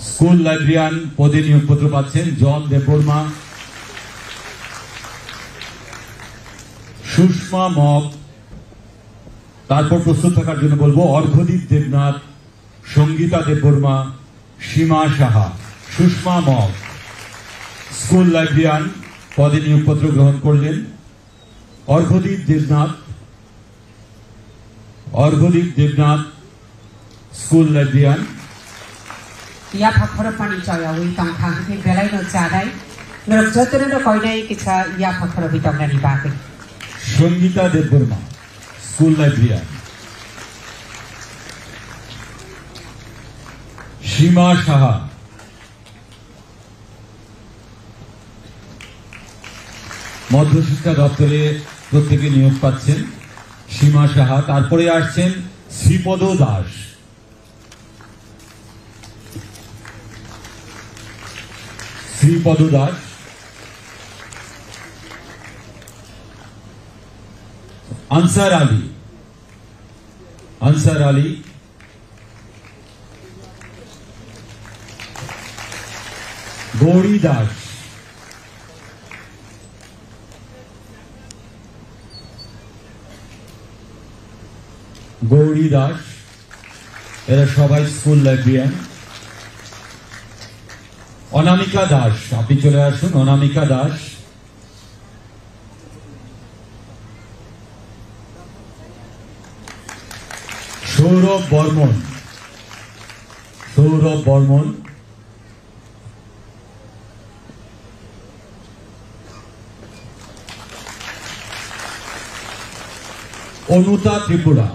School librarian পদে নিয়োগপত্র পাচ্ছেন জন Debbarma, Sushma mug. তারপর প্রস্তুত থাকার জন্য বলবো অর্ঘদীপ দেবনাথ, সঙ্গীতা দেববর্মা, সীমা সাহা। সুষমা মগ স্কুল লাইব্রেরিয়ান পদে নিয়োগপত্র গ্রহণ করলেন। Arghadeep Debnath school librarian. या फाखर पानी चयावै तंखां के बेलाय न जानाय नरक जतन न कइनाय किछा या फाखर बितंगनानि बाके। Sangeeta Debbarma school librarian. সীমা সাহা মধ্যশিক্ষা দপ্তরে প্রত্যেকে নিয়োগ পাচ্ছেন। সীমা সাহা। তারপরে আসছেন শ্রীপদ দাস। আনসার আলী, গৌরী দাস, এরা সবাই স্কুল লাইব্রেরিয়ান। অনামিকা দাস, আপনি চলে আসুন। অনামিকা দাস। সৌরভ বর্মন, অনুতা ত্রিপুরা,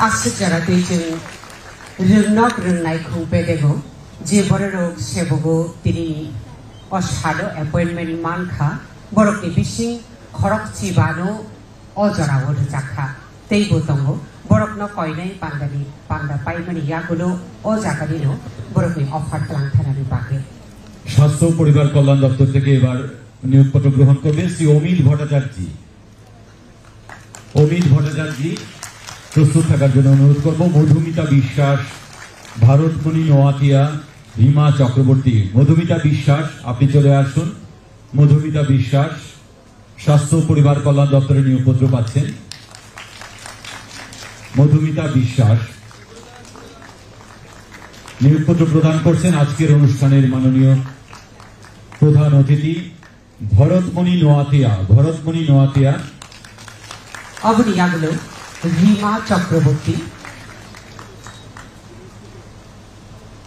आश्चर्य जों रोंनाक रोंनायखौ बेदेगौ जे बररक सेबगो तिनि असाद अपॉइंटमेंट मानखा बरकनि बिसिं खरक चिबानो अजराव जाखा तैबो दंगो बरकनो कयनाय पांदा पाइमानि यागुलो अजागानिनो बरकनि अफार खालामथानानि बागे। স্বাস্থ্য পরিবার কল্যাণ দপ্তর থেকে এবার নিয়োগপত্র গ্রহণ করবে শ্রী অমিত ভট্টাচার্য। প্রস্তুত থাকার জন্য অনুরোধ করব। মধুমিতা বিশ্বাস, ভারতমণি নোয়াতিয়া, রিমা চক্রবর্তী। মধুমিতা বিশ্বাস, আপনি চলে আসুন। মধুমিতা বিশ্বাস স্বাস্থ্য পরিবার কল্যাণ দপ্তরে নিয়োগপত্র পাচ্ছেন। মধুমিতা বিশ্বাস নিয়োগপত্র প্রদান করছেন আজকের অনুষ্ঠানের মাননীয় প্রধান অতিথি ভরতমণি নোয়াতিয়া। অবনিয়াগুলো রিমা চক্রবর্তী।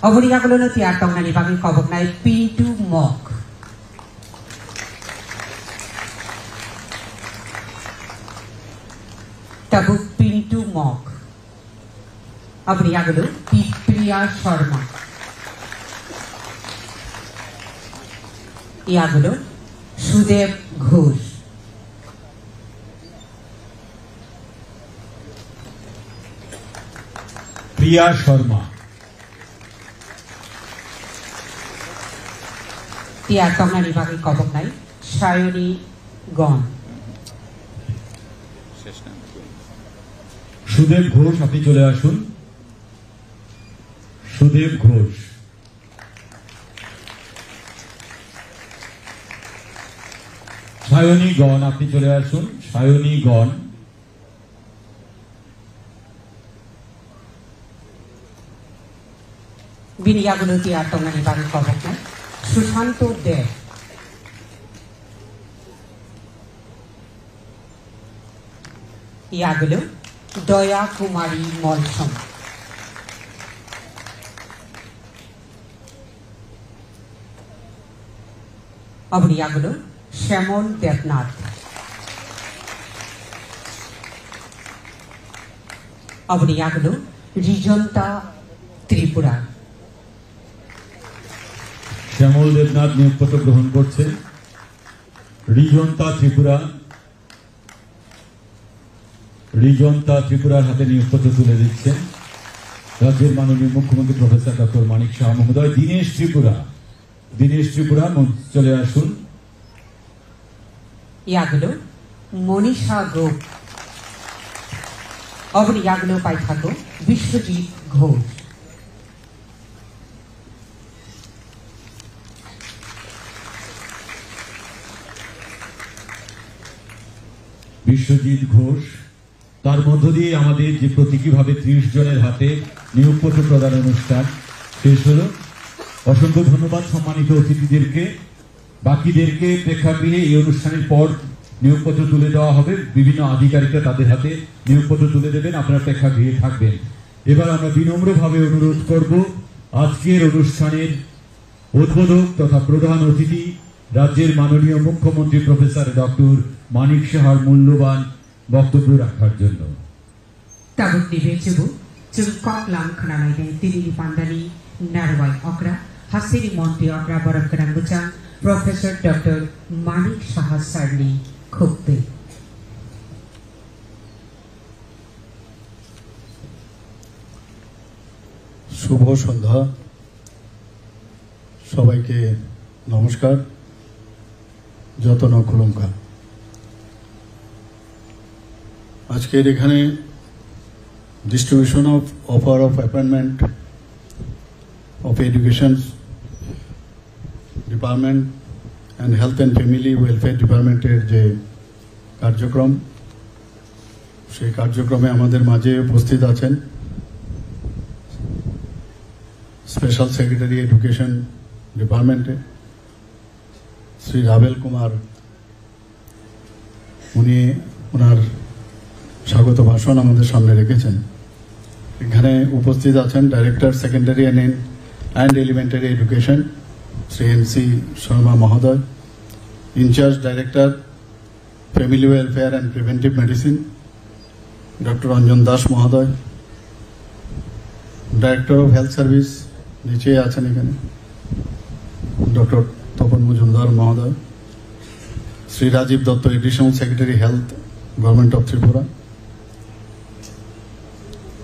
অবনিয়াগুলো তিয়ার টংনানি বাকি কবকনায় পিন্টু মগ। তাবু পিন্টু মগ। অবনিয়াগুলো প্রিয়া শর্মা। ইয়াগুলো সুদেব ঘোষ। প্রিয়া শর্মা। তিয়ার টংনানি বাকি কবকনায় সায়নী গণ। সুদেব ঘোষ, আপনি চলে আসুন। সুদেব ঘোষ। সায়নী গণ, আপনি চলে আসুন। সায়নী গণ। বিনিয়াগুলো তিয়ার টংনানি বাকি কবকনায় সুশান্ত দেব। ইয়াগুলো দয়া কুমারী মলসম। অবনিয়াগুলো শ্যামল দেবনাথ। অবনিয়াগুলো রিজন্তা ত্রিপুরা। শ্যামল দেবনাথ নিয়োগপত্র গ্রহণ করছেন। রিজন্তা ত্রিপুরার হাতে নিয়োগপত্র তুলে দিচ্ছেন রাজ্যের মাননীয় মুখ্যমন্ত্রী প্রফেসর ডক্টর মানিক শাহ মহোদয়। দীনেশ ত্রিপুরা চলে আসুন। ইয়াগুলো মনীষা গোপ অবনি ইয়াগলো পাই থাকো বিশ্বজিৎ ঘোষ বিশ্বজিৎ ঘোষ তার মধ্য দিয়ে আমাদের যে প্রতীকীভাবে 30 জনের হাতে নিয়োগপত্র প্রদান অনুষ্ঠান শেষ হলো। অসংখ্য ধন্যবাদ সম্মানিত অতিথিদেরকে। বাকিদেরকে প্রেক্ষাগৃহে এই অনুষ্ঠানের পর নিয়োগপত্র তুলে দেওয়া হবে। বিভিন্ন আধিকারিকরা তাদের হাতে নিয়োগপত্র তুলে দেবেন, আপনারা প্রেক্ষাগৃহে থাকবেন। এবার আমরা বিনম্রভাবে অনুরোধ করব আজকের অনুষ্ঠানের উদ্বোধক তথা প্রধান অতিথি রাজ্যের মাননীয় মুখ্যমন্ত্রী প্রফেসর ডক্টর মানিক সাহার মূল্যবান বক্তব্য রাখার জন্য। তাবুক নিবে চুবু চুমকক লাম খানালাইদে দিদি পান্ডানি নারওয়াই অকরা হাসিরি মন্ত্রী অকরা বরম করাঙ্গুচা professor doctor Manik Saha surely খুবতে শুভ সন্ধ্যা সবাইকে নমস্কার যতন খুলুঙ্কা আজকের এখানে distribution of offer of appointment of education department and health and family welfare ডিপার্টমেন্টের যে কার্যক্রম সেই কার্যক্রমে আমাদের মাঝে উপস্থিত আছেন স্পেশাল সেক্রেটারি এডুকেশন ডিপার্টমেন্টে শ্রী রাবেল কুমার উনি ওনার স্বাগত ভাষণ আমাদের সামনে রেখেছেন। এখানে উপস্থিত আছেন director secondary and elementary education Shri N C. Sharma মহোদয়, in-charge director family welfare and preventive medicine doctor Anjan Das মহোদয়, ডাইরেক্টর অফ হেলথ সার্ভিস নিচে আছেন এখানে ডক্টর তপন মজুমদার মহোদয়, Shri Rajib Datta additional secretary health government of Tripura,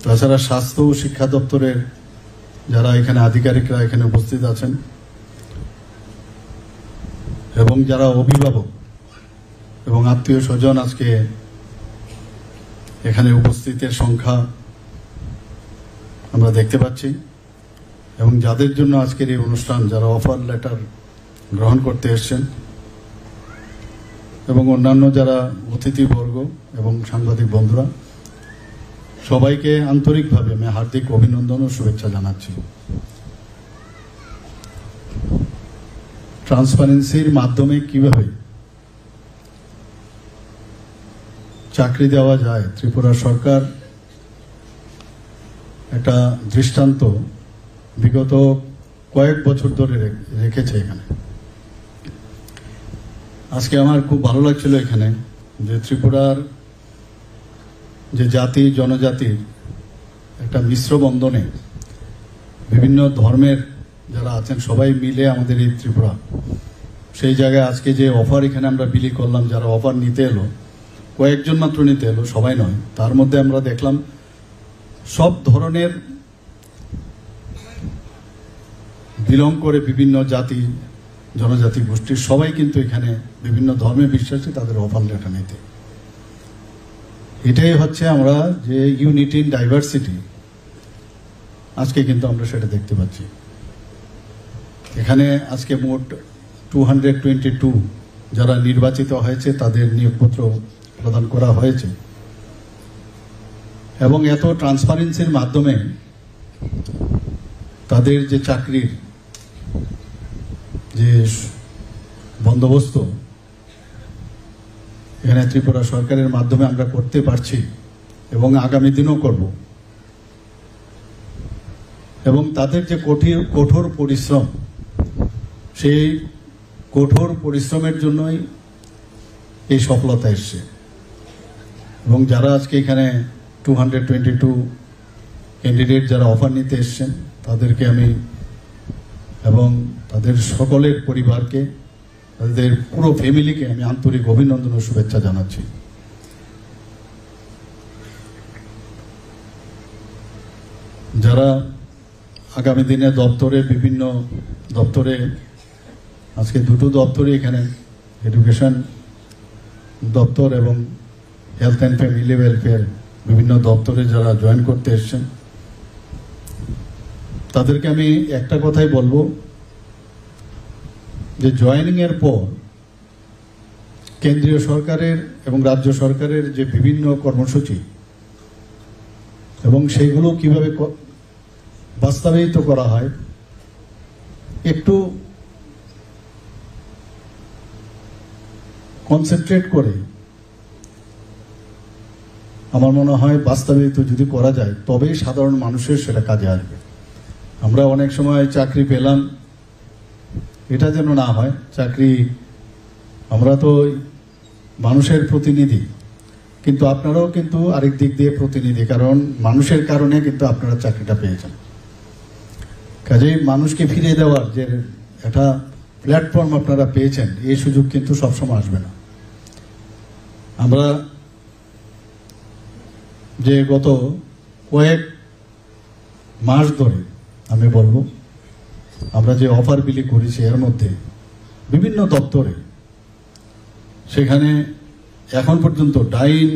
তাছাড়া স্বাস্থ্য ও শিক্ষা দপ্তরের যারা এখানে আধিকারিকরা এখানে উপস্থিত আছেন এবং যারা অভিভাবক এবং আত্মীয় স্বজন আজকে এখানে উপস্থিতের সংখ্যা আমরা দেখতে পাচ্ছি এবং যাদের জন্য আজকের এই অনুষ্ঠান যারা অফার লেটার গ্রহণ করতে এসছেন এবং অন্যান্য যারা অতিথিবর্গ এবং সাংবাদিক বন্ধুরা সবাইকে আন্তরিকভাবে আমি হার্দিক অভিনন্দন ও শুভেচ্ছা জানাচ্ছি। ট্রান্সপারেন্সির মাধ্যমে কিভাবে চাকরি দেওয়া যায় ত্রিপুরা সরকার একটা দৃষ্টান্ত বিগত কয়েক বছর ধরে রেখেছে এখানে। আজকে আমার খুব ভালো লাগছিল এখানে যে ত্রিপুরার যে জাতি জনজাতির একটা মিশ্র বন্ধনে বিভিন্ন ধর্মের যারা আছেন সবাই মিলে আমাদের এই ত্রিপুরা, সেই জায়গায় আজকে যে অফার এখানে আমরা বিলি করলাম, যারা অফার নিতে এলো কয়েকজন মাত্র নিতে এলো, সবাই নয়, তার মধ্যে আমরা দেখলাম সব ধরনের বিলং করে বিভিন্ন জাতি জনজাতি গোষ্ঠীর সবাই কিন্তু এখানে বিভিন্ন ধর্মে বিশ্বাসী তাদের অফার লেটার নিতে। এটাই হচ্ছে আমরা যে ইউনিটি ইন ডাইভার্সিটি, আজকে কিন্তু আমরা সেটা দেখতে পাচ্ছি। এখানে আজকে মোট 222 যারা নির্বাচিত হয়েছে তাদের নিয়োগপত্র প্রদান করা হয়েছে এবং এত ট্রান্সপারেন্সির মাধ্যমে তাদের যে চাকরির যে বন্দোবস্ত এখানে ত্রিপুরা সরকারের মাধ্যমে আমরা করতে পারছি এবং আগামী দিনও করব এবং তাদের যে কঠোর পরিশ্রম, সেই কঠোর পরিশ্রমের জন্যই এই সফলতা এসছে এবং যারা আজকে এখানে 222 ক্যান্ডিডেট যারা অফার নিতে এসছেন তাদেরকে আমি এবং তাদের সকলের পরিবারকে, তাদের পুরো ফ্যামিলিকে আমি আন্তরিক অভিনন্দন ও শুভেচ্ছা জানাচ্ছি। যারা আগামী দিনে দপ্তরে বিভিন্ন দপ্তরে আজকে দুটো দপ্তরে এখানে এডুকেশন দপ্তর এবং হেলথ অ্যান্ড ফ্যামিলি ওয়েলফেয়ার বিভিন্ন দপ্তরে যারা জয়েন করতে এসছেন, তাদেরকে আমি একটা কথাই বলবো যে জয়েনিং এর পর কেন্দ্রীয় সরকারের এবং রাজ্য সরকারের যে বিভিন্ন কর্মসূচি এবং সেইগুলো কিভাবে বাস্তবায়িত করা হয় একটু কনসেন্ট্রেট করে আমার মনে হয় বাস্তবায়িত যদি করা যায় তবেই সাধারণ মানুষের সেটা কাজে আসবে। আমরা অনেক সময় চাকরি পেলাম, এটা যেন না হয়। চাকরি, আমরা তো মানুষের প্রতিনিধি, কিন্তু আপনারাও কিন্তু আরেক দিক দিয়ে প্রতিনিধি, কারণ মানুষের কারণে কিন্তু আপনারা চাকরিটা পেয়েছেন। কাজেই মানুষকে ফিরিয়ে দেওয়ার যে একটা প্ল্যাটফর্ম আপনারা পেয়েছেন, এই সুযোগ কিন্তু সবসময় আসবে না। আমরা যে গত কয়েক মাস ধরে আমি বলবো আমরা যে অফার বিলি করেছি, এর মধ্যে বিভিন্ন দপ্তরে সেখানে এখন পর্যন্ত ডাইন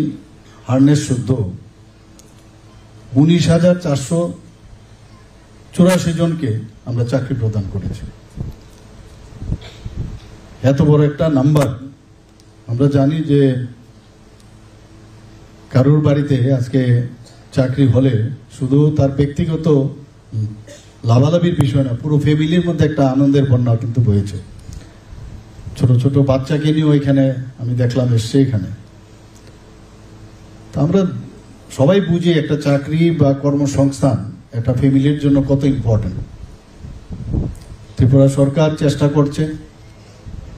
হার্নেস শুদ্ধ 19,484 জনকে আমরা চাকরি প্রদান করেছি। এত বড় একটা নাম্বার। আমরা জানি যে কারোর বাড়িতে আজকে চাকরি হলে শুধু তার ব্যক্তিগত লাভালাভির বিষয় না, পুরো ফ্যামিলির মধ্যে একটা আনন্দের বন্যা কিন্তু বয়েছে। ছোট ছোট বাচ্চাকে নিয়ে ওইখানে আমি দেখলাম এসছে এখানে। আমরা সবাই বুঝি একটা চাকরি বা কর্মসংস্থান একটা ফ্যামিলির জন্য কত ইম্পর্টেন্ট। ত্রিপুরা সরকার চেষ্টা করছে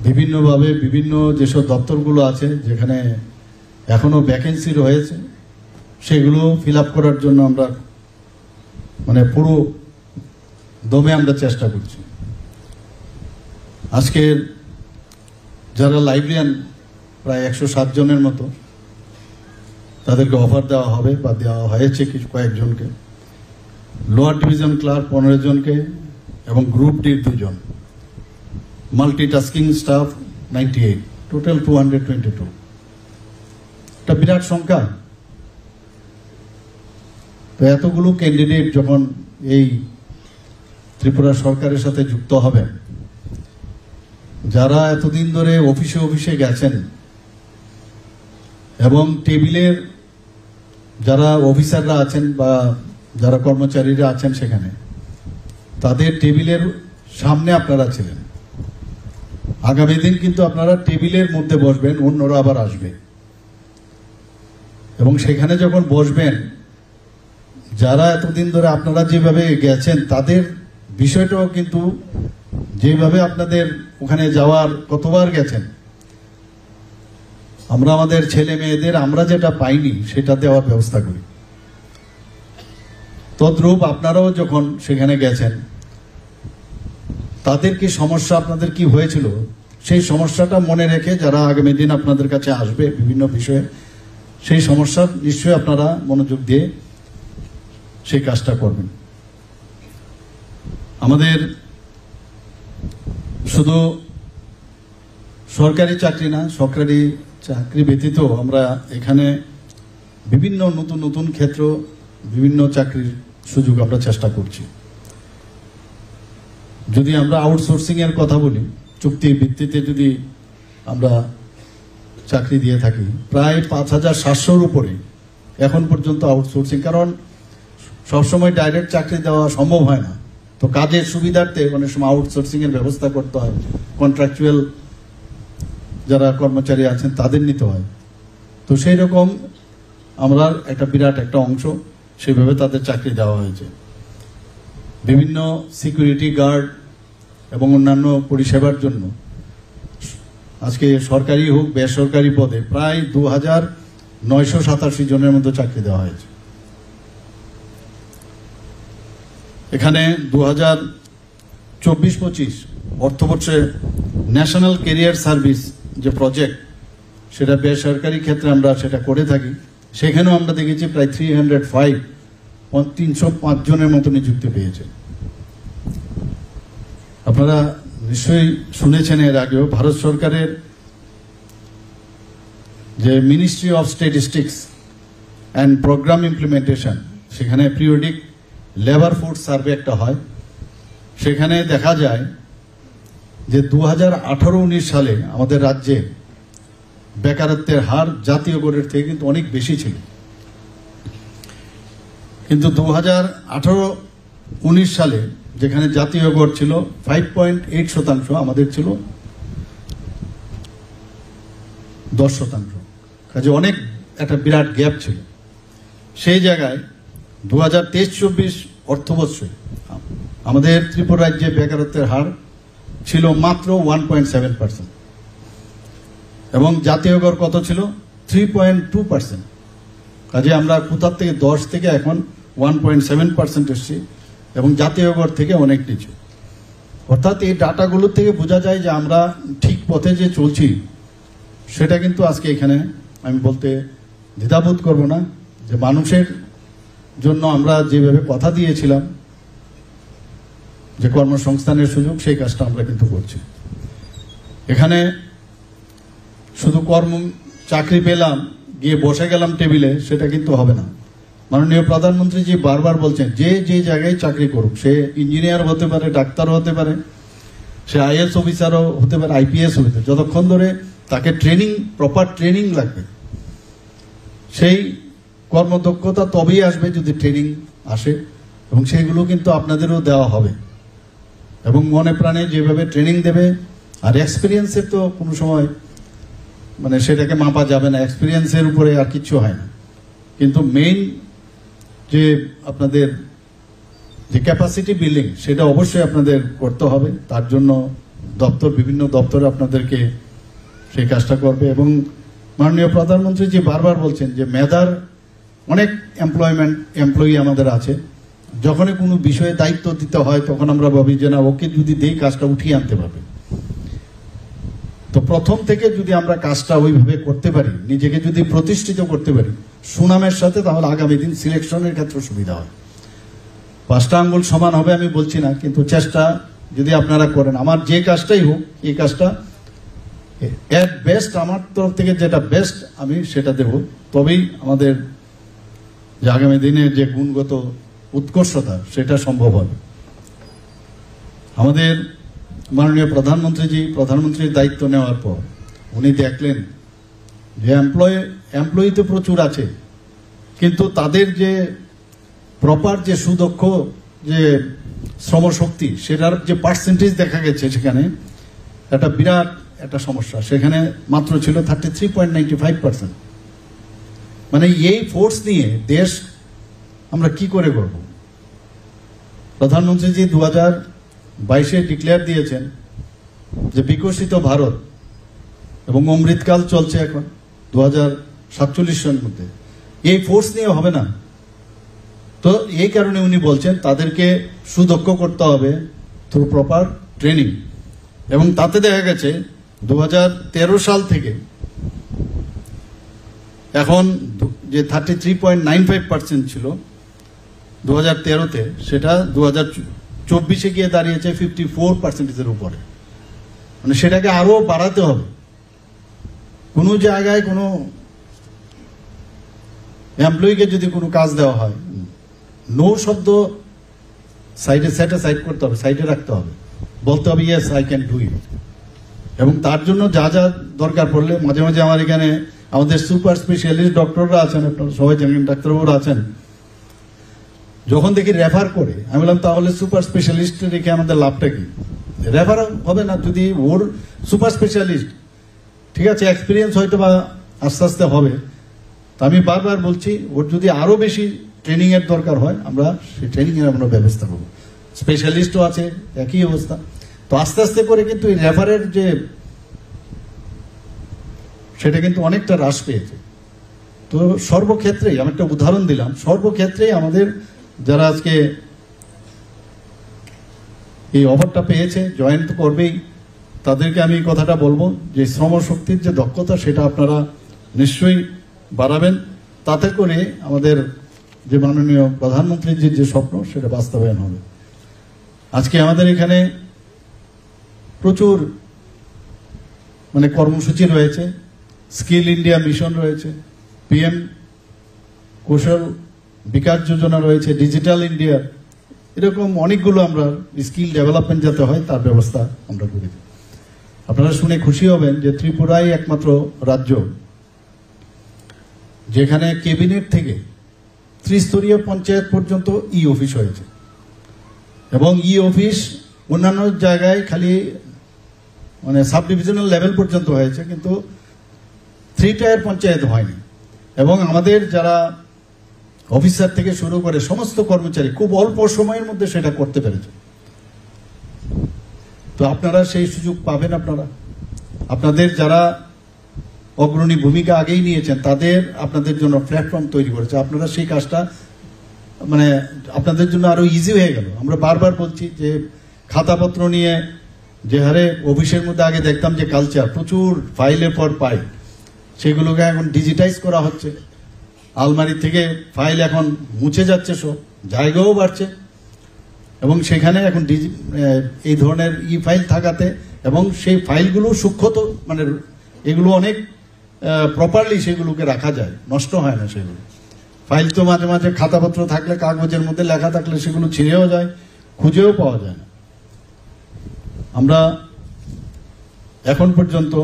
বিভিন্নভাবে, বিভিন্ন যেসব দপ্তরগুলো আছে যেখানে এখনো ভ্যাকেন্সি রয়েছে সেগুলো ফিল আপ করার জন্য আমরা পুরো দমে আমরা চেষ্টা করছি। আজকের যারা লাইব্রেরিয়ান প্রায় 107 জনের মতো, তাদেরকে অফার দেওয়া হবে বা দেওয়া হয়েছে কিছু কয়েকজনকে। লোয়ার ডিভিশন ক্লার্ক 15 জনকে এবং গ্রুপ ডির 2 জন, মাল্টিটাস্কিং স্টাফ 98, টোটাল 222। একটা বিরাট সংখ্যা। তো এতগুলো ক্যান্ডিডেট যখন এই ত্রিপুরা সরকারের সাথে যুক্ত হবেন, যারা এতদিন ধরে অফিসে অফিসে গেছেন এবং টেবিলের যারা অফিসাররা আছেন বা যারা কর্মচারীরা আছেন সেখানে, তাদের টেবিলের সামনে আপনারা ছিলেন। আগামী দিন কিন্তু আপনারা টেবিলের মধ্যে বসবেন, অন্যরা আবার আসবে এবং সেখানে যখন বসবেন, যারা এতদিন ধরে আপনারা যেভাবে গেছেন তাদের বিষয়টাও কিন্তু, যেভাবে আপনাদের ওখানে যাওয়ার কতবার গেছেন, আমরা আমাদের ছেলে মেয়েদের আমরা যেটা পাইনি সেটা দেওয়ার ব্যবস্থা করি। তদ্রূপ আপনারাও যখন সেখানে গেছেন, তাদের কি সমস্যা, আপনাদের কি হয়েছিল, সেই সমস্যাটা মনে রেখে যারা আগামী দিন আপনাদের কাছে আসবে বিভিন্ন বিষয়ে, সেই সমস্যার নিশ্চয়ই আপনারা মনোযোগ দিয়ে সেই কাজটা করবেন। আমাদের শুধু সরকারি চাকরি না, সরকারি চাকরি ব্যতীত আমরা এখানে বিভিন্ন নতুন নতুন ক্ষেত্র, বিভিন্ন চাকরির সুযোগ আমরা চেষ্টা করছি। যদি আমরা আউটসোর্সিং এর কথা বলি, চুক্তির ভিত্তিতে যদি আমরা চাকরি দিয়ে থাকি, প্রায় 5,700-র উপরে এখন পর্যন্ত আউটসোর্সিং। কারণ সবসময় ডাইরেক্ট চাকরি দেওয়া সম্ভব হয় না, তো কাজের সুবিধার্থে অনেক সময় আউটসোর্সিং এর ব্যবস্থা করতে হয়, কন্ট্রাকচুয়াল যারা কর্মচারী আছেন তাদের নিতে হয়। তো সেই রকম আমরা একটা বিরাট একটা অংশ সেভাবে তাদের চাকরি দেওয়া হয়েছে। বিভিন্ন সিকিউরিটি গার্ড এবং অন্যান্য পরিষেবার জন্য আজকে সরকারি হোক বেসরকারি পদে প্রায় 2,987 জনের মতো চাকরি দেওয়া হয়েছে। এখানে 2024-25 অর্থবর্ষে ন্যাশনাল ক্যারিয়ার সার্ভিস যে প্রজেক্ট, সেটা বেসরকারি ক্ষেত্রে আমরা সেটা করে থাকি। সেখানেও আমরা দেখেছি প্রায় 305 জনের মতো নিযুক্তি পেয়েছে। আপনারা নিশ্চয়ই শুনেছেন এর আগেও ভারত সরকারের যে ministry of statistics and programme implementation, সেখানে পিরিয়ডিক লেবার ফোর্স সার্ভে একটা হয়। সেখানে দেখা যায় যে 2018-19 সালে আমাদের রাজ্যে বেকারত্বের হার জাতীয় গড়ের থেকে কিন্তু অনেক বেশি ছিল, কিন্তু 2018-19 সালে যেখানে জাতীয় গড় ছিল 5.8%, আমাদের ছিল 10%। কাজে অনেক একটা বিরাট গ্যাপ ছিল। সেই জায়গায় 2023-24 অর্থবর্ষে আমাদের ত্রিপুরা রাজ্যে বেকারত্বের হার ছিল মাত্র 1.7%, এবং জাতীয় গড় কত ছিল? 3.2%। কাজে আমরা কোথার থেকে 10 থেকে এখন 1.7% এসেছি, এবং জাতীয় গড় থেকে অনেক নিচু। অর্থাৎ এই ডাটাগুলো থেকে বোঝা যায় যে আমরা ঠিক পথে যে চলছি, সেটা কিন্তু আজকে এখানে আমি বলতে দ্বিধাবোধ করব না যে মানুষের জন্য আমরা যেভাবে কথা দিয়েছিলাম যে কর্মসংস্থানের সুযোগ, সেই কাজটা আমরা কিন্তু করছি। এখানে শুধু চাকরি পেলাম, গিয়ে বসে গেলাম টেবিলে, সেটা কিন্তু হবে না। মাননীয় প্রধানমন্ত্রী জি বারবার বলছেন যে যে জায়গায় চাকরি করুক, সে ইঞ্জিনিয়ার হতে পারে, ডাক্তারও হতে পারে, সে আইএস অফিসারও হতে পারে, আইপিএস হতে পারে, যতক্ষণ ধরে তাকে প্রপার ট্রেনিং লাগবে, সেই কর্মদক্ষতা তবেই আসবে যদি ট্রেনিং আসে, এবং সেইগুলো কিন্তু আপনাদেরও দেওয়া হবে, এবং মনে প্রাণে যেভাবে ট্রেনিং দেবে। আর এক্সপিরিয়েন্সের তো কোনো সময় মানে সেটাকে মাপা যাবে না, এক্সপিরিয়েন্সের উপরে আর কিচ্ছু হয় না। কিন্তু মেইন যে আপনাদের যে ক্যাপাসিটি বিল্ডিং, সেটা অবশ্যই আপনাদের করতে হবে। তার জন্য বিভিন্ন দপ্তর আপনাদেরকে সেই কাজটা করবে। এবং মাননীয় প্রধানমন্ত্রী যে বারবার বলছেন যে মেধার অনেক এমপ্লয়ি আমাদের আছে, যখনই কোনো বিষয়ে দায়িত্ব দিতে হয় তখন আমরা ভাবি যে না, ওকে যদি দেই কাজটা উঠিয়ে আনতে পারবে। তো প্রথম থেকে যদি আমরা কাজটা ওইভাবে করতে পারি, নিজেকে যদি প্রতিষ্ঠিত করতে পারি সুনামের সাথে, তাহলে আগামী দিন সিলেকশনের ক্ষেত্রে সুবিধা হয়। 5টা আঙ্গুল সমান হবে আমি বলছি না, কিন্তু চেষ্টা যদি আপনারা করেন, আমার যে কাজটাই হোক, এই কাজটা এট বেস্ট আমার তরফ থেকে যেটা বেস্ট আমি সেটা দেব, তবেই আমাদের যে আগামী দিনে যে গুণগত উৎকর্ষতা সেটা সম্ভব হবে। আমাদের মাননীয় প্রধানমন্ত্রীর দায়িত্ব নেওয়ার পর উনি দেখলেন যে এমপ্লয়ি তো প্রচুর আছে, কিন্তু তাদের যে প্রপার যে সুদক্ষ যে শ্রমশক্তি, সেটার যে পার্সেন্টেজ দেখা গেছে সেখানে একটা বিরাট একটা সমস্যা। সেখানে মাত্র ছিল 33.95%। মানে এই ফোর্স নিয়ে দেশ আমরা কি করে করব? প্রধানমন্ত্রীজি 2022-এ ডিক্লেয়ার দিয়েছেন যে বিকশিত ভারত, এবং অমৃতকাল চলছে এখন 2047 সালের মধ্যে। এই ফোর্স নিয়ে হবে না। তো এই কারণে উনি বলছেন তাদেরকে সুদক্ষ করতে হবে থ্রু প্রপার ট্রেনিং। এবং তাতে দেখা গেছে 2013 সাল থেকে এখন যে 33.95% ছিল 2013-তে, সেটা 2024-এ গিয়ে দাঁড়িয়েছে 54%-এর উপরে। মানে সেটাকে আরো বাড়াতে হবে। কোনো জায়গায় কোনো এমপ্লয়িকে যদি কোনো কাজ দেওয়া হয়, নো শব্দ সাইড করতে হবে, সাইডে রাখতে হবে, বলতে হবে yes I can do it. এবং তার জন্য যা যা দরকার পড়লে মাঝে মাঝে আমার এখানে আমাদের সুপার স্পেশালিস্ট ডক্টররা আছেন, আপনারা সবাই জানেন, ডাক্তারবাবুরা আছেন, যখন দেখি রেফার করে, আমি বললাম তাহলে সুপার স্পেশালিস্ট রেখে আমাদের লাভটা কি? রেফার হবে না যদি ওর সুপার স্পেশালিস্ট, ঠিক আছে, এক্সপিরিয়েন্স হয়তো বা আস্তে আস্তে হবে। তো আমি বারবার বলছি, ওর যদি আরো বেশি ট্রেনিং এর দরকার হয়, আমরা সেই ট্রেনিং এর আমরা ব্যবস্থা করবো। স্পেশালিস্টও আছে, একই অবস্থা। তো আস্তে আস্তে করে কিন্তু এই রেফারের যে সেটা কিন্তু অনেকটা হ্রাস পেয়েছে। তো সর্বক্ষেত্রেই আমি একটা উদাহরণ দিলাম, সর্বক্ষেত্রেই আমাদের যারা আজকে এই অফারটা পেয়েছে, জয়েন তো করবেই, তাদেরকে আমি এই কথাটা বলবো যে শ্রমশক্তির যে দক্ষতা সেটা আপনারা নিশ্চয়ই বাড়াবেন, তাতে করে আমাদের যে মাননীয় প্রধানমন্ত্রীর যে স্বপ্ন সেটা বাস্তবায়ন হবে। আজকে আমাদের এখানে প্রচুর মানে কর্মসূচি রয়েছে। স্কিল ইন্ডিয়া মিশন রয়েছে, PM কৌশল বিকাশ যোজনা রয়েছে, ডিজিটাল ইন্ডিয়া, এরকম অনেকগুলো আমরা স্কিল ডেভেলপমেন্ট যাতে হয় তার ব্যবস্থা আমরা করেছি। আপনারা শুনে খুশি হবেন যে ত্রিপুরাই একমাত্র রাজ্য যেখানে ক্যাবিনেট থেকে ত্রিস্তরীয় পঞ্চায়েত পর্যন্ত অফিস হয়েছে, এবং অফিস অন্যান্য জায়গায় খালি মানে সাব ডিভিশনাল লেভেল পর্যন্ত হয়েছে, কিন্তু 3 টায়ার পঞ্চায়েত হয়নি। এবং আমাদের যারা অফিসার থেকে শুরু করে সমস্ত কর্মচারী খুব অল্প সময়ের মধ্যে সেটা করতে পেরেছে। তো আপনারা সেই সুযোগ পাবেন। আপনাদের যারা অগ্রণী ভূমিকা আগেই নিয়েছেন তাদের আপনাদের জন্য প্ল্যাটফর্ম তৈরি করেছে। আপনারা সেই কাজটা মানে আপনাদের জন্য আরো ইজি হয়ে গেল। আমরা বারবার বলছি যে খাতাপত্র নিয়ে যে হারে অফিসের মধ্যে আগে দেখতাম যে কালচার, প্রচুর ফাইলের পর ফাইল, সেগুলোকে এখন ডিজিটাইজ করা হচ্ছে। আলমারি থেকে ফাইল এখন মুছে যাচ্ছে, সব জায়গাও বাড়ছে, এবং সেখানে এখন এই ধরনের ফাইল থাকাতে এবং সেই ফাইলগুলো সূক্ষ্ম, মানে এগুলো অনেক প্রপারলি সেগুলোকে রাখা যায়, নষ্ট হয় না সেগুলো। ফাইল তো মাঝে মাঝে খাতাপত্র থাকলে, কাগজের মধ্যে লেখা থাকলে সেগুলো ছিঁড়েও যায়, খুঁজেও পাওয়া যায় না। আমরা এখন পর্যন্ত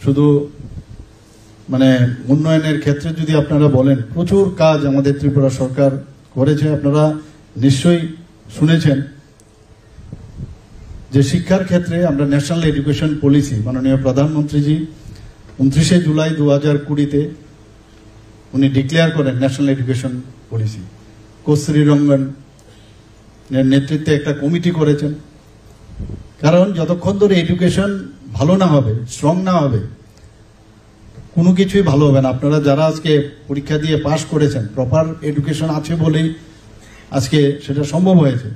শুধু মানে উন্নয়নের ক্ষেত্রে যদি আপনারা বলেন, প্রচুর কাজ আমাদের ত্রিপুরা সরকার করেছে। আপনারা নিশ্চয়ই শুনেছেন যে শিক্ষার ক্ষেত্রে আমরা ন্যাশনাল এডুকেশন পলিসি, মাননীয় প্রধানমন্ত্রীজি 29 জুলাই 2020-তে উনি ডিক্লেয়ার করেন ন্যাশনাল এডুকেশন পলিসি। কস্তুরী রঙ্গনের নেতৃত্বে একটা কমিটি করেছেন, কারণ যতক্ষণ ধরে এডুকেশন ভালো না হবে, স্ট্রং না হবে, কোনো কিছুই ভালো হবে না। আপনারা যারা আজকে পরীক্ষা দিয়ে পাশ করেছেন, প্রপার এডুকেশন আছে বলেই আজকে সেটা সম্ভব হয়েছে।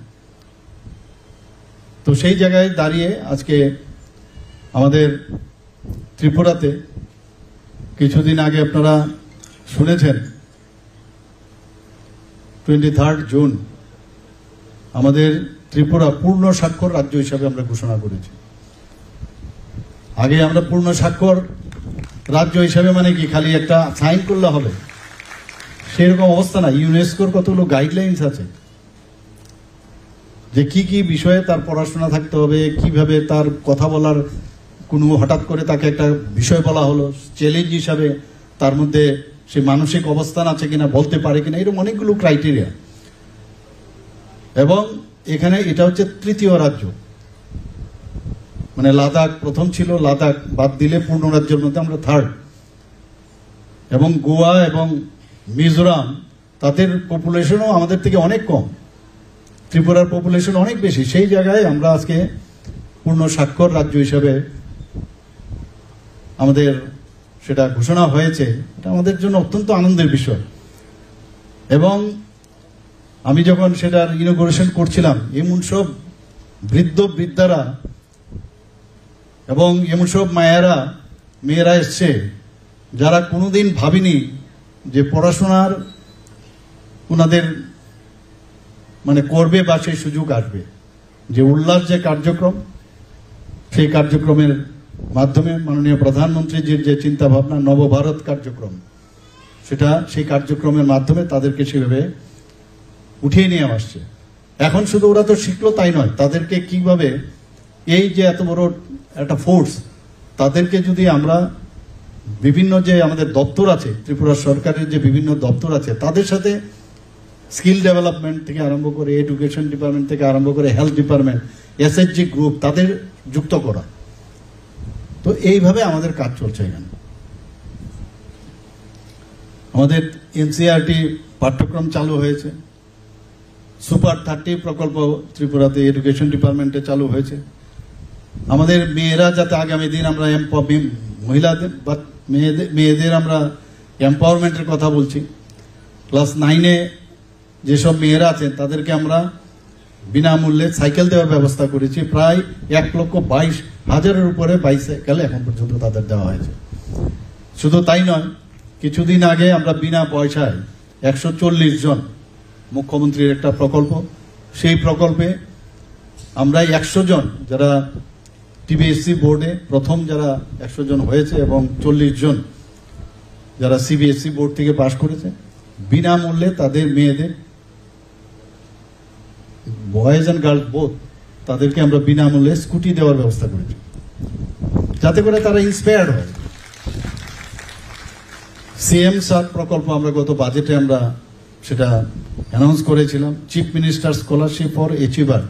তো সেই জায়গায় দাঁড়িয়ে আজকে আমাদের ত্রিপুরাতে কিছুদিন আগে আপনারা শুনেছেন 23 জুন আমাদের ত্রিপুরা পূর্ণ স্বাক্ষর রাজ্য হিসাবে আমরা ঘোষণা করেছি। আগে আমরা পূর্ণ স্বাক্ষর রাজ্য হিসাবে মানে কি খালি একটা সাইন করলে হবে, সেরকম অবস্থা না। ইউনেস্কোর কতগুলো গাইডলাইন্স আছে যে কি কি বিষয়ে তার পড়াশোনা থাকতে হবে, কিভাবে তার কথা বলার, কোনো হঠাৎ করে তাকে একটা বিষয় বলা হলো চ্যালেঞ্জ হিসাবে তার মধ্যে সে মানসিক অবস্থান আছে কিনা, বলতে পারে কিনা, এরকম অনেকগুলো ক্রাইটেরিয়া। এবং এখানে এটা হচ্ছে তৃতীয় রাজ্য, মানে লাদাখ প্রথম ছিল, লাদাখ বাদ দিলে পূর্ণ রাজ্যের মধ্যে আমরা 3rd। এবং গোয়া এবং মিজোরাম, তাদের পপুলেশনও আমাদের থেকে অনেক কম, ত্রিপুরার পপুলেশন অনেক বেশি। সেই জায়গায় আমরা আজকে পূর্ণ স্বাক্ষর রাজ্য হিসেবে আমাদের সেটা ঘোষণা হয়েছে। এটা আমাদের জন্য অত্যন্ত আনন্দের বিষয়। এবং আমি যখন সেটার ইনোগ্রেশন করছিলাম, এমন সব বৃদ্ধ বৃদ্ধারা এবং এমন সব মেয়েরা এসছে যারা কোনোদিন ভাবিনি যে পড়াশোনার ওনাদের মানে করবে বা সেই সুযোগ আসবে। যে উল্লাস যে কার্যক্রম, সেই কার্যক্রমের মাধ্যমে মাননীয় প্রধানমন্ত্রীজির যে চিন্তা ভাবনা নবভারত কার্যক্রম, সেটা সেই কার্যক্রমের মাধ্যমে তাদেরকে সেভাবে উঠিয়ে নিয়ে আসছে। এখন শুধু ওরা তো শিখলো তাই নয়, তাদেরকে কিভাবে এই যে এত বড় একটা ফোর্স, তাদেরকে যদি আমরা বিভিন্ন যে আমাদের দপ্তর আছে, ত্রিপুরা সরকারের যে বিভিন্ন দপ্তর আছে, তাদের সাথে স্কিল ডেভেলপমেন্ট থেকে আরম্ভ করে, এডুকেশন ডিপার্টমেন্ট থেকে আরম্ভ করে, হেলথ ডিপার্টমেন্ট, SHG গ্রুপ, তাদের যুক্ত করা। তো এইভাবে আমাদের কাজ চলছে। এখানে আমাদের NCERT পাঠ্যক্রম চালু হয়েছে, সুপার 30 প্রকল্প ত্রিপুরাতে এডুকেশন ডিপার্টমেন্টে চালু হয়েছে। আমাদের মেয়েরা যাতে আগামী দিন আমরা মহিলাদের বা মেয়েদের আমরা এম্পাওয়ারমেন্টের কথা বলছি। ক্লাস 9-এ যেসব মেয়েরা আছেন তাদেরকে আমরা বিনামূল্যে সাইকেল দেওয়ার ব্যবস্থা করেছি। প্রায় 1,22,000-এর উপরে বাইসাইকেল এখন পর্যন্ত তাদের দেওয়া হয়েছে। শুধু তাই নয়, কিছুদিন আগে আমরা বিনা পয়সায় 140 জন, মুখ্যমন্ত্রীর একটা প্রকল্প, সেই প্রকল্পে আমরা 100 জন যারা টিবিএসসি বোর্ডে প্রথম যারা 100 জন হয়েছে এবং 40 জন যারা সিবিএসসি বোর্ড থেকে পাশ করেছে, বিনামূল্যে তাদের মেয়েদের, বয়েজ অ্যান্ড গার্লস বোথ, তাদেরকে আমরা বিনামূল্যে স্কুটি দেওয়ার ব্যবস্থা করেছি, যাতে করে তারা ইন্সপায়ার্ড হয়। সিএম সার প্রকল্প আমরা গত বাজেটে আমরা সেটা অ্যানাউন্স করেছিলাম, chief minister scholarship for achiever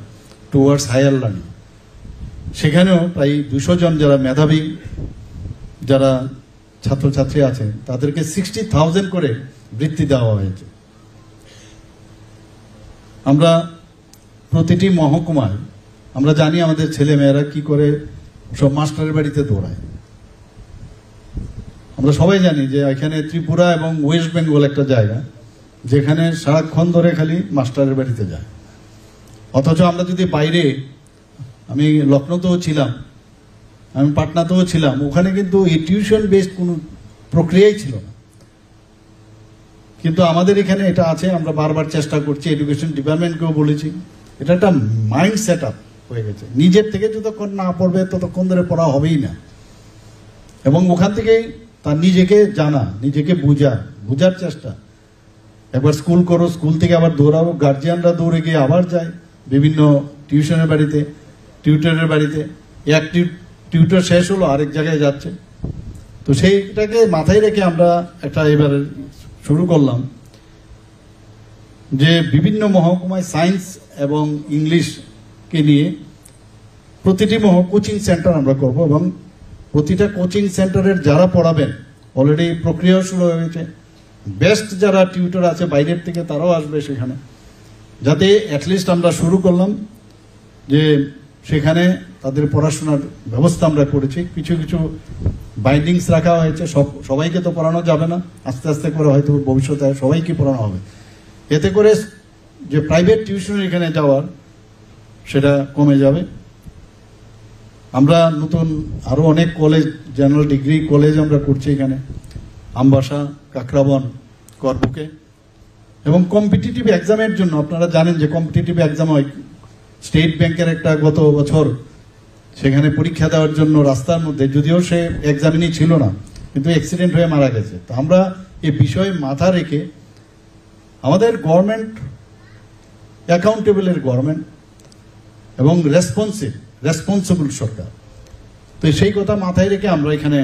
towards higher learning. সেখানেও প্রায় 200 জন যারা মেধাবী যারা ছাত্রছাত্রী আছে তাদেরকে 60,000 করে বৃত্তি দেওয়া হয়েছে। আমরা প্রতিটি মহকুমায় আমরা জানি আমাদের ছেলে মেয়েরা কি করে সব মাস্টারের বাড়িতে দৌড়ায়। আমরা সবাই জানি যে এখানে ত্রিপুরা এবং ওয়েস্ট বেঙ্গল একটা জায়গা যেখানে সারাক্ষণ ধরে খালি মাস্টারের বাড়িতে যায়। অথচ আমরা যদি বাইরে, আমি লখনৌতেও ছিলাম, আমি পাটনাতেও ছিলাম, ওখানে কিন্তু এই টিউশন বেসড কোনো প্রক্রিয়াই ছিল না। কিন্তু আমাদের এখানে এটা আছে, আমরা বারবার চেষ্টা করছি, এডুকেশন ডিপার্টমেন্টকেও বলেছি, এটা একটা মাইন্ড সেট আপ হয়ে গেছে। নিজের থেকে যতক্ষণ না পড়বে ততক্ষণ ধরে পড়া হবেই না, এবং ওখান থেকেই তার নিজেকে জানা, নিজেকে বুঝার চেষ্টা। একবার স্কুল করো, স্কুল থেকে আবার দৌড়াও, গার্জিয়ানরা দৌড়ে গিয়ে আবার যায় বিভিন্ন টিউশনের বাড়িতে, টিউটরের বাড়িতে, এক টিউটর শেষ হলো আরেক জায়গায় যাচ্ছে। তো সেইটাকে মাথায় রেখে আমরা একটা এবার শুরু করলাম যে বিভিন্ন মহকুমায় সায়েন্স এবং ইংলিশকে নিয়ে প্রতিটি কোচিং সেন্টার আমরা করব, এবং প্রতিটা কোচিং সেন্টারের যারা পড়াবেন অলরেডি প্রক্রিয়া শুরু হয়েছে। বেস্ট যারা টিউটর আছে বাইরের থেকে তারাও আসবে সেখানে, যাতে অ্যাটলিস্ট আমরা শুরু করলাম যে সেখানে তাদের পড়াশোনার ব্যবস্থা আমরা করেছি। কিছু কিছু বাইন্ডিংস রাখা হয়েছে, সবাইকে তো পড়ানো যাবে না, আস্তে আস্তে করে হয়তো ভবিষ্যতে সবাইকে পড়ানো হবে। এতে করে যে প্রাইভেট টিউশনের এখানে যাওয়ার সেটা কমে যাবে। আমরা নতুন আরো অনেক কলেজ, জেনারেল ডিগ্রি কলেজ আমরা করছি এখানে, আমবাসা, কাকরাবন, করবুকে। এবং কম্পিটিটিভ এক্সামের জন্য আপনারা জানেন যে কম্পিটিটিভ এক্সাম হয়, স্টেট ব্যাংকের একটা গত বছর সেখানে পরীক্ষা দেওয়ার জন্য রাস্তার মধ্যে, যদিও সে এক্সামিনই ছিল না, কিন্তু অ্যাক্সিডেন্ট হয়ে মারা গেছে। তো আমরা এই বিষয়ে মাথা রেখে, আমাদের গভর্নমেন্ট অ্যাকাউন্টেবলের গভর্নমেন্ট এবং রেসপন্সিবল সরকার, তো সেই কথা মাথায় রেখে আমরা এখানে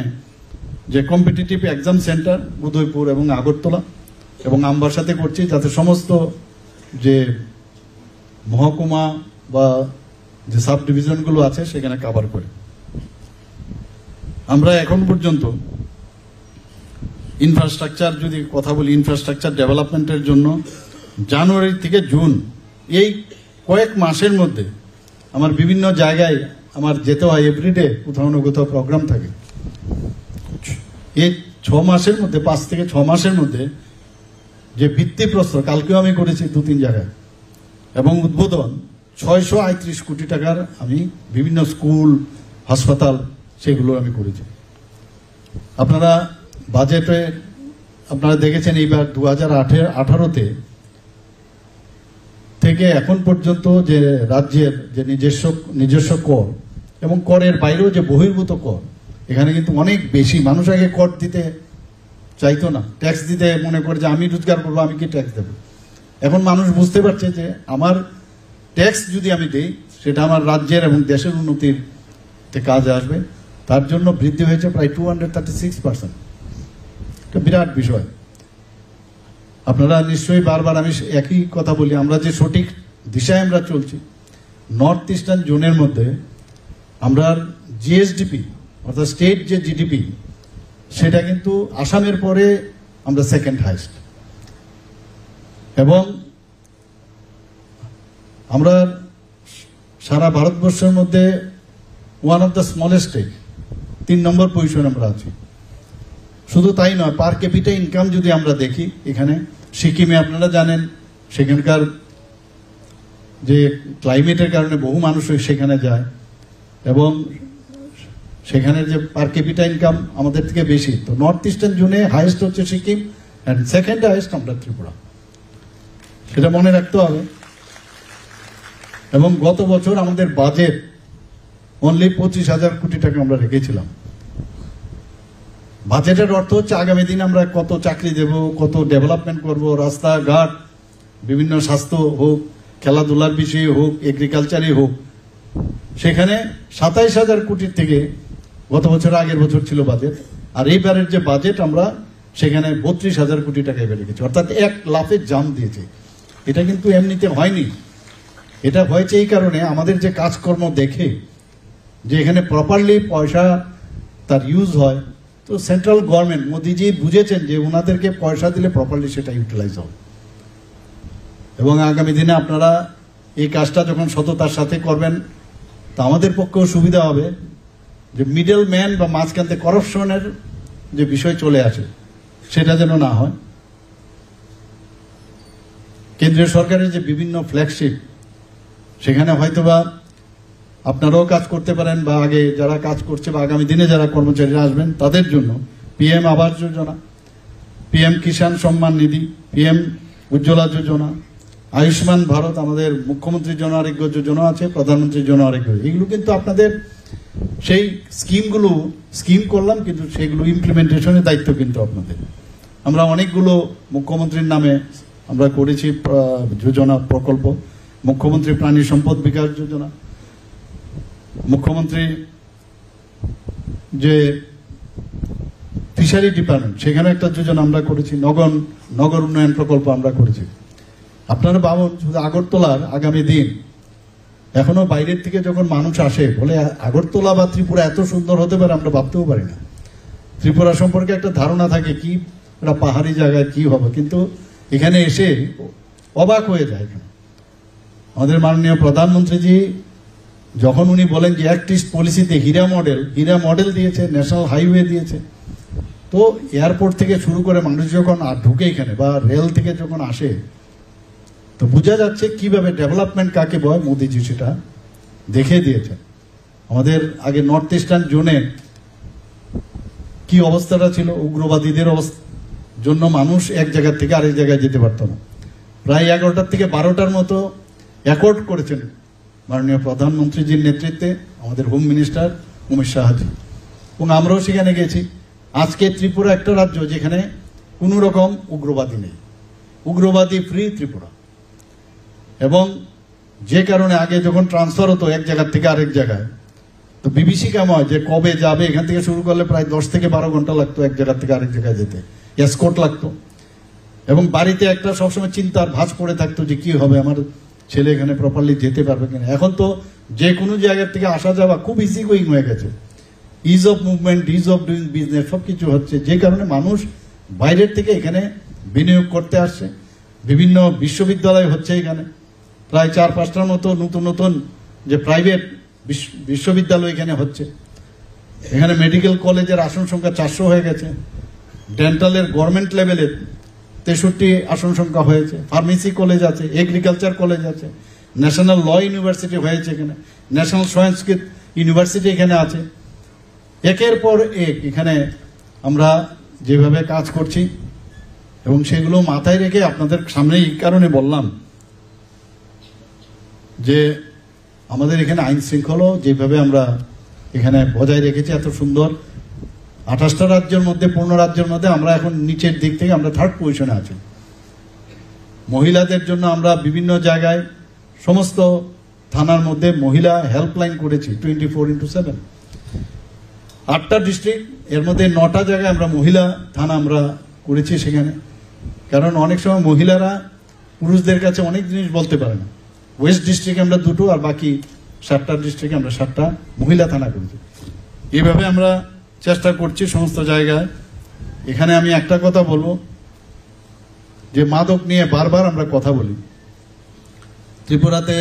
যে কম্পিটিটিভ এক্সাম সেন্টার উদয়পুর এবং আগরতলা এবং আমবাসাতে করছি, যাতে সমস্ত যে মহকুমা বা যে সাব ডিভিশনগুলো আছে সেখানে কভার করে। আমরা এখন পর্যন্ত ইনফ্রাস্ট্রাকচার যদি কথা বলি, ইনফ্রাস্ট্রাকচার ডেভেলপমেন্টের জন্য জানুয়ারি থেকে জুন এই কয়েক মাসের মধ্যে আমার বিভিন্ন জায়গায় আমার যেতে হয়, এভরিডে কোথাও না কোথাও প্রোগ্রাম থাকে। এই 6 মাসের মধ্যে, 5 থেকে 6 মাসের মধ্যে যে ভিত্তিপ্রস্তর কালকেও আমি করেছি 2-3 জায়গায়, এবং উদ্বোধন 638 কোটি টাকার আমি বিভিন্ন স্কুল, হাসপাতাল সেগুলো আমি করেছি। আপনারা বাজেটে আপনারা দেখেছেন এইবার 2018-তে থেকে এখন পর্যন্ত যে রাজ্যের যে নিজস্ব কর এবং করের বাইরেও যে বহির্ভূত কর, এখানে কিন্তু অনেক বেশি। মানুষ আগে কর দিতে চাইতো না, ট্যাক্স দিতে মনে করে যে আমি রোজগার করবো, আমি কি ট্যাক্স দেবো। এখন মানুষ বুঝতে পারছে যে আমার ট্যাক্স যদি আমি দিই সেটা আমার রাজ্যের এবং দেশের উন্নতিতে কাজে আসবে। তার জন্য বৃদ্ধি হয়েছে প্রায় 236%। এটা বিরাট বিষয়। আপনারা নিশ্চয়ই বারবার আমি একই কথা বলি, আমরা যে সঠিক দিশায় আমরা চলছি। নর্থ ইস্টার্ন জোনের মধ্যে আমরা জিএসডিপি অর্থাৎ স্টেট যে জিডিপি, সেটা কিন্তু আসামের পরে আমরা সেকেন্ড হাইস্ট, এবং আমরা সারা ভারতবর্ষের মধ্যে one of the smallest state, 3 নম্বর পজিশনে আমরা আছি। শুধু তাই নয়, পার ক্যাপিটা ইনকাম যদি আমরা দেখি, এখানে সিকিমে আপনারা জানেন সেখানকার যে ক্লাইমেটের কারণে বহু মানুষ সেখানে যায়, এবং সেখানে যে পার ক্যাপিটা ইনকাম আমাদের থেকে বেশি। তো নর্থ ইস্টার্ন জোনে হাইয়েস্ট হচ্ছে সিকিম, অ্যান্ড সেকেন্ড হাইয়েস্ট আমরা ত্রিপুরা, সেটা মনে রাখতে হবে। এবং গত বছর আমাদের বাজেট অনলি 25,000 কোটি টাকা আমরা রেখেছিলাম। বাজেটের অর্থ হচ্ছে আগামী দিন আমরা কত চাকরি দেব, কত ডেভেলপমেন্ট করব, রাস্তাঘাট, বিভিন্ন স্বাস্থ্য হোক, খেলাধুলার বিষয়ে হোক, এগ্রিকালচারে হোক। সেখানে 27,000 কোটির থেকে গত বছর আগের বছর ছিল বাজেট, আর এইবারের যে বাজেট আমরা সেখানে 32,000 কোটি টাকায় বেড়ে গেছে, অর্থাৎ এক লাফে জাম্প দিয়েছে। এটা কিন্তু এমনিতে হয়নি, এটা হয়েছে এই কারণে আমাদের যে কাজকর্ম দেখে যে এখানে প্রপারলি পয়সা তার ইউজ হয়। তো সেন্ট্রাল গভর্নমেন্ট মোদিজি বুঝেছেন যে ওনাদেরকে পয়সা দিলে প্রপারলি সেটা ইউটিলাইজ হবে, এবং আগামী দিনে আপনারা এই কাজটা যখন সততার সাথে করবেন তা আমাদের পক্ষেও সুবিধা হবে, যে মিডল ম্যান বা মাঝখান থেকে করাপশনের যে বিষয় চলে আসে সেটা যেন না হয়। কেন্দ্রীয় সরকারের যে বিভিন্ন ফ্ল্যাগশিপ, সেখানে হয়তোবা আপনারাও কাজ করতে পারেন, বা আগে যারা কাজ করছে বা আগামী দিনে যারা কর্মচারীরা আসবেন তাদের জন্য PM Awas Yojana, PM Kisan Samman Nidhi, PM Ujjwala যোজনা, আয়ুষ্মান ভারত, আমাদের মুখ্যমন্ত্রীর জন আরোগ্য যোজনা আছে, প্রধানমন্ত্রীর জন আরোগ্য, এগুলো কিন্তু আপনাদের সেই স্কিম করলাম, কিন্তু সেগুলো ইমপ্লিমেন্টেশনের দায়িত্ব কিন্তু আপনাদের। আমরা অনেকগুলো মুখ্যমন্ত্রীর নামে আমরা করেছি যোজনা প্রকল্প, মুখ্যমন্ত্রী প্রাণী সম্পদ বিকাশ যোজনা, মুখ্যমন্ত্রী যে ফিশারি ডিপার্টমেন্ট সেখানে একটা যোজনা আমরা করেছি, নগর উন্নয়ন প্রকল্প আমরা করেছি। আপনারা ভাবুন, শুধু আগরতলার আগামী দিন এখনো বাইরের থেকে যখন মানুষ আসে বলে আগরতলা বা ত্রিপুরা এত সুন্দর হতে পারে, আমরা ভাবতেও পারি না। ত্রিপুরা সম্পর্কে একটা ধারণা থাকে কি একটা পাহাড়ি জায়গায় কি হবে, কিন্তু এখানে এসে অবাক হয়ে যায়। এখানে আমাদের মাননীয় প্রধানমন্ত্রীজি যখন উনি বলেন যে অ্যাক্ট ইস্ট পলিসিতে হীরা মডেল দিয়েছে, ন্যাশনাল হাইওয়ে দিয়েছে, তো এয়ারপোর্ট থেকে শুরু করে মানুষ যখন ঢুকে এখানে বা রেল থেকে যখন আসে, তো বোঝা যাচ্ছে কিভাবে ডেভেলপমেন্ট কাকে বয়, মোদিজি সেটা দেখে দিয়েছেন। আমাদের আগে নর্থ ইস্টার্ন জোনে কি অবস্থাটা ছিল, উগ্রবাদীদের জন্য মানুষ এক জায়গা থেকে আরেক জায়গায় যেতে পারত না। প্রায় 11টার থেকে 12টার মতো অ্যাকর্ড করেছেন মাননীয় প্রধানমন্ত্রীজির নেতৃত্বে আমাদের হোম মিনিস্টার অমিত শাহজি, এবং আমরাও সেখানে গেছি। আজকে ত্রিপুরা একটা রাজ্য যেখানে কোনো রকম উগ্রবাদী নেই, উগ্রবাদী ফ্রি ত্রিপুরা। এবং যে কারণে আগে যখন ট্রান্সফার হতো এক জায়গার থেকে আরেক জায়গায়, তো বিভীষিকাময় যে কবে যাবে, এখান থেকে শুরু করলে প্রায় 10 থেকে 12 ঘন্টা লাগতো এক জায়গা থেকে আরেক জায়গায় যেতে, এসকর্ট লাগতো, এবং বাড়িতে একটা সবসময় চিন্তার ভাঁজ পড়ে থাকতো যে কি হবে, আমার ছেলে এখানে প্রপারলি যেতে পারবে কিনা। এখন তো যে কোনো জায়গার থেকে আসা যাওয়া খুব ইজি গোয়িং হয়ে গেছে, is of movement, is of doing business সবকিছু হচ্ছে, যে কারণে মানুষ বাইরের থেকে এখানে বিনিয়োগ করতে আসছে। বিভিন্ন বিশ্ববিদ্যালয় হচ্ছে এখানে, প্রায় 4-5টার মতো নতুন যে প্রাইভেট বিশ্ববিদ্যালয় এখানে হচ্ছে। এখানে মেডিকেল কলেজের আসন সংখ্যা 400 হয়ে গেছে, ডেন্টালের গভর্নমেন্ট লেভেলের 63 আসন সংখ্যা হয়েছে, ফার্মেসি কলেজ আছে, এগ্রিকালচার কলেজ আছে, ন্যাশনাল ল ইউনিভার্সিটি হয়েছে এখানে, ন্যাশনাল সংস্কৃত ইউনিভার্সিটি এখানে আছে। একের পর এক এখানে আমরা যেভাবে কাজ করছি, এবং সেগুলো মাথায় রেখে আপনাদের সামনে এই কারণে বললাম যে আমাদের এখানে আইন শৃঙ্খলা যেভাবে আমরা এখানে বজায় রেখেছি এত সুন্দর, 28টা রাজ্যের মধ্যে 15 রাজ্যের মধ্যে আমরা এখন নিচের দিক থেকে আমরা 3rd পজিশনে আছি। মহিলাদের জন্য আমরা বিভিন্ন জায়গায় সমস্ত থানার মধ্যে মহিলা হেল্পলাইন করেছি 24x7। 8টা ডিস্ট্রিক্ট, এর মধ্যে 9টা জায়গায় আমরা মহিলা থানা আমরা করেছি সেখানে, কারণ অনেক সময় মহিলারা পুরুষদের কাছে অনেক জিনিস বলতে পারে না। ওয়েস্ট ডিস্ট্রিক্টে আমরা 2টো, আর বাকি 7টা ডিস্ট্রিক্টে আমরা 7টা মহিলা থানা করেছি। এইভাবে আমরা চেষ্টা করছি সমস্ত জায়গায়। এখানে আমি একটা কথা বলবো, যে মাদক নিয়ে বারবার আমরা কথা বলি, ত্রিপুরাতে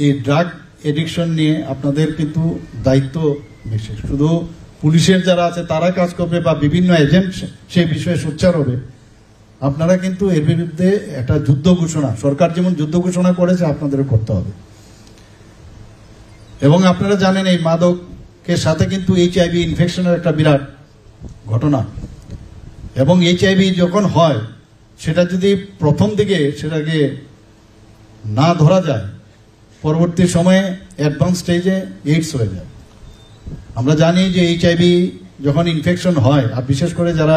এই ড্রাগ এডিকশন নিয়ে আপনাদের কিন্তু দায়িত্ব বেশি। শুধু পুলিশের যারা আছে তারা কাজ করবে বা বিভিন্ন এজেন্ট সেই বিষয়ে সোচ্চার হবে, আপনারা কিন্তু এর বিরুদ্ধে একটা যুদ্ধ ঘোষণা, সরকার যেমন যুদ্ধ ঘোষণা করেছে আপনাদের করতে হবে। এবং আপনারা জানেন এই মাদকের সাথে কিন্তু HIV ইনফেকশনের একটা বিরাট ঘটনা, এবং HIV যখন হয় সেটা যদি প্রথম দিকে সেটাকে না ধরা যায়, পরবর্তী সময়ে অ্যাডভান্স স্টেজে এইডস হয়ে যায়। আমরা জানি যে এইচআইভি যখন ইনফেকশন হয়, আর বিশেষ করে যারা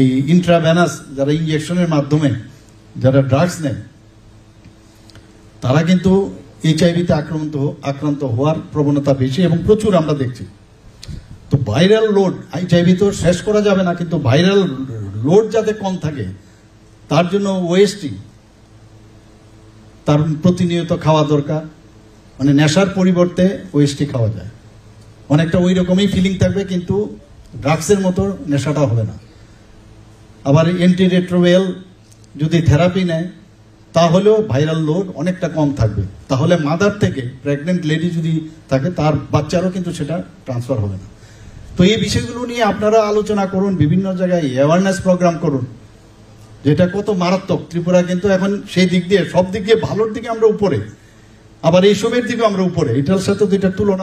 এই ইন্ট্রাভেনাস, যারা ইঞ্জেকশনের মাধ্যমে যারা ড্রাগস নেয়, তারা কিন্তু এইচআইভিতে আক্রান্ত হওয়ার প্রবণতা বেশি এবং প্রচুর আমরা দেখছি। তো ভাইরাল লোড, এইচআইভি তো শেষ করা যাবে না, কিন্তু ভাইরাল লোড যাতে কম থাকে তার জন্য ওএসটি তার প্রতিনিয়ত খাওয়া দরকার। মানে নেশার পরিবর্তে ওএসটি খাওয়া যায়, অনেকটা ওই রকমই ফিলিং থাকবে, কিন্তু ড্রাগসের মতো নেশাটা হবে না। আবার অ্যান্টিরেট্রোভাইরাল যদি থেরাপি নেয় তাহলেও ভাইরাল লোড অনেকটা কম থাকবে। তাহলে মাদার থেকে প্রেগনেন্ট লেডি যদি থাকে তার বাচ্চারও কিন্তু সেটা ট্রান্সফার হবে না। তো এই বিষয়গুলো নিয়ে আপনারা আলোচনা করুন, বিভিন্ন জায়গায় অ্যাওয়ারনেস প্রোগ্রাম করুন, যেটা কত মারাত্মক। ত্রিপুরা কিন্তু এখন সেই দিক দিয়ে, সব দিক দিয়ে ভালোর দিকে আমরা উপরে, আবার এইসবের দিকে আমরা উপরে, এটার সাথে দুইটা তুলনা